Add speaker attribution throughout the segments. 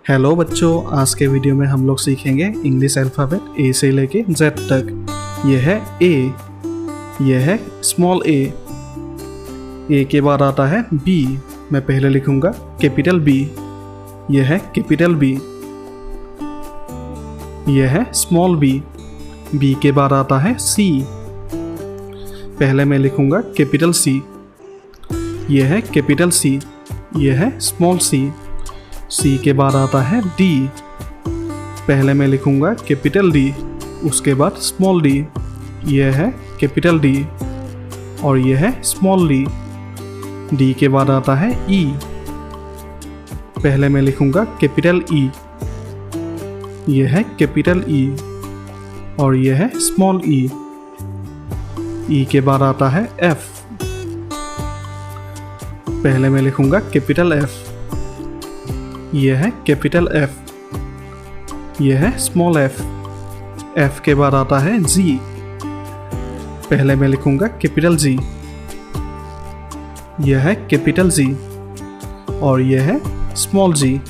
Speaker 1: Hello बच्चों, आज के वीडियो में हम लोग सीखेंगे इंग्लिश अल्फ़ाबेट ए से लेके जेड तक। यह है ए, यह है स्मॉल ए के बाद आता है बी। मैं पहले लिखूंगा कैपिटल बी, यह है कैपिटल बी। यह है स्मॉल बी के बाद आता है सी। पहले मैं लिखूंगा कैपिटल सी, यह है कैपिटल सी। यह है स्मॉल सी के बाद आता है डी। पहले मैं लिखूंगा कैपिटल डी, उसके बाद स्मॉल डी। यह है कैपिटल डी और यह है स्मॉल डी। डी के बाद आता है ई। पहले मैं लिखूंगा कैपिटल ई, यह है कैपिटल ई और यह है स्मॉल ई। ई के बाद आता है एफ। पहले मैं लिखूंगा कैपिटल एफ, यह है कैपिटल एफ, यह है स्मॉल एफ। एफ के बाद आता है जी। पहले मैं लिखूंगा कैपिटल जी, यह है कैपिटल जी और यह है स्मॉल जी।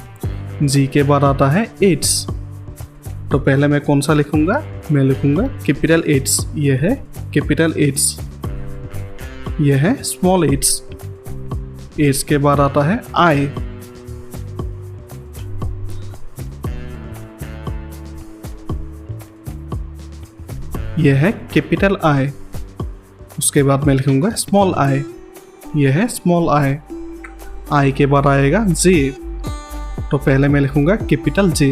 Speaker 1: जी के बाद आता है एट्स। तो पहले मैं कौन सा लिखूंगा? मैं लिखूंगा कैपिटल एट्स, यह है कैपिटल एट्स, यह है स्मॉल एट्स। एट्स के बाद आता है आई। यह है कैपिटल आई। उसके बाद मैं लिखूंगा स्मॉल आई, यह है स्मॉल आई। आई के बाद आएगा जे। तो पहले मैं लिखूंगा कैपिटल जे।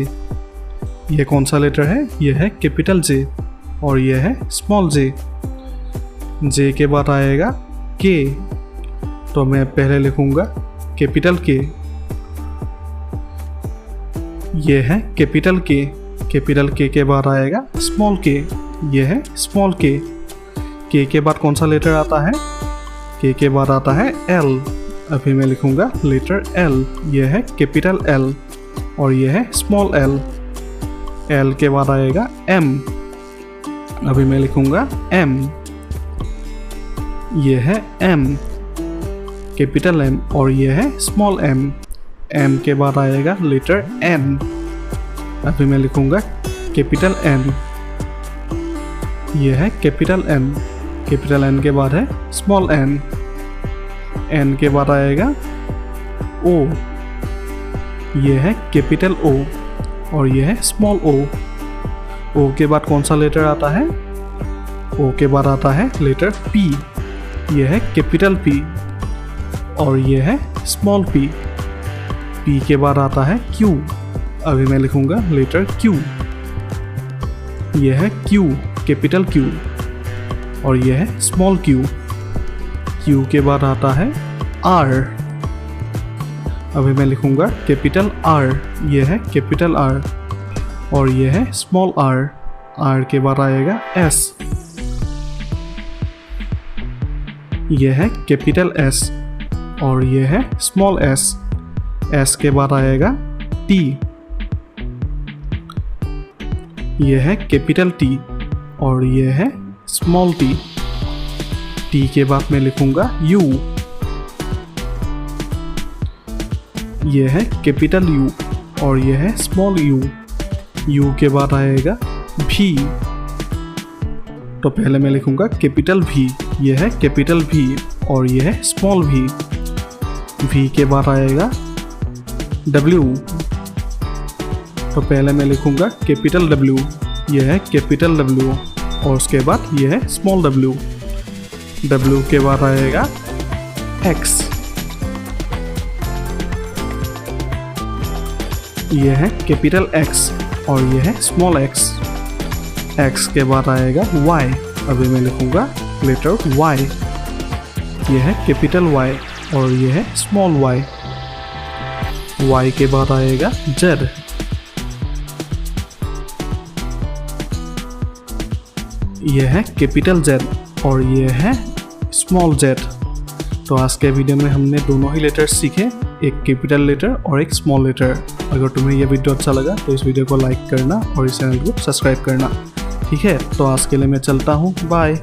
Speaker 1: यह कौन सा लेटर है? यह है कैपिटल जे और यह है स्मॉल जे। जे के बाद आएगा के। तो मैं पहले लिखूंगा कैपिटल के, यह है कैपिटल के। कैपिटल के बाद आएगा स्मॉल के, यह है स्मॉल के के बाद कौन सा लेटर आता है? के बाद आता है एल। अभी मैं लिखूंगा लेटर एल, यह है कैपिटल एल और यह है स्मॉल एल। एल के बाद आएगा एम। अभी मैं लिखूंगा एम, यह है एम कैपिटल एम और यह है स्मॉल एम। एम के बाद आएगा लेटर एन। अभी मैं लिखूंगा कैपिटल एन, यह है कैपिटल एन। कैपिटल एन के बाद है स्मॉल एन। एन के बाद आएगा ओ, यह है कैपिटल ओ और यह है स्मॉल ओ। ओ के बाद कौन सा लेटर आता है? ओ के बाद आता है लेटर पी, यह है कैपिटल पी और यह है स्मॉल पी। पी के बाद आता है क्यू। अभी मैं लिखूंगा लेटर क्यू, यह है क्यू कैपिटल क्यू और यह है स्मॉल क्यू। क्यू के बाद आता है आर। अभी मैं लिखूंगा कैपिटल आर, यह है कैपिटल आर और यह है स्मॉल आर। आर के बाद आएगा एस, यह है कैपिटल एस और यह है स्मॉल एस। एस के बाद आएगा टी, यह है कैपिटल टी और यह है स्मॉल टी। टी के बाद मैं लिखूंगा यू, यह है कैपिटल यू और यह है स्मॉल यू। यू के बाद आएगा भी। तो पहले मैं लिखूंगा कैपिटल भी, यह है कैपिटल भी और यह है स्मॉल भी। भी के बाद आएगा डब्ल्यू। तो पहले मैं लिखूंगा कैपिटल डब्ल्यू, यह है कैपिटल डब्ल्यू और उसके बाद यह है स्मॉल डब्ल्यू। डब्ल्यू के बाद आएगा एक्स, यह है कैपिटल एक्स और यह है स्मॉल एक्स। एक्स के बाद आएगा वाई। अभी मैं लिखूंगा लेटर वाई, यह है कैपिटल वाई और यह है स्मॉल वाई। वाई के बाद आएगा जेड, यह है कैपिटल जेड और यह है स्मॉल जेड। तो आज के वीडियो में हमने दोनों ही लेटर सीखे, एक कैपिटल लेटर और एक स्मॉल लेटर। अगर तुम्हें यह वीडियो अच्छा लगा तो इस वीडियो को लाइक करना और इस चैनल को सब्सक्राइब करना। ठीक है, तो आज के लिए मैं चलता हूँ, बाय।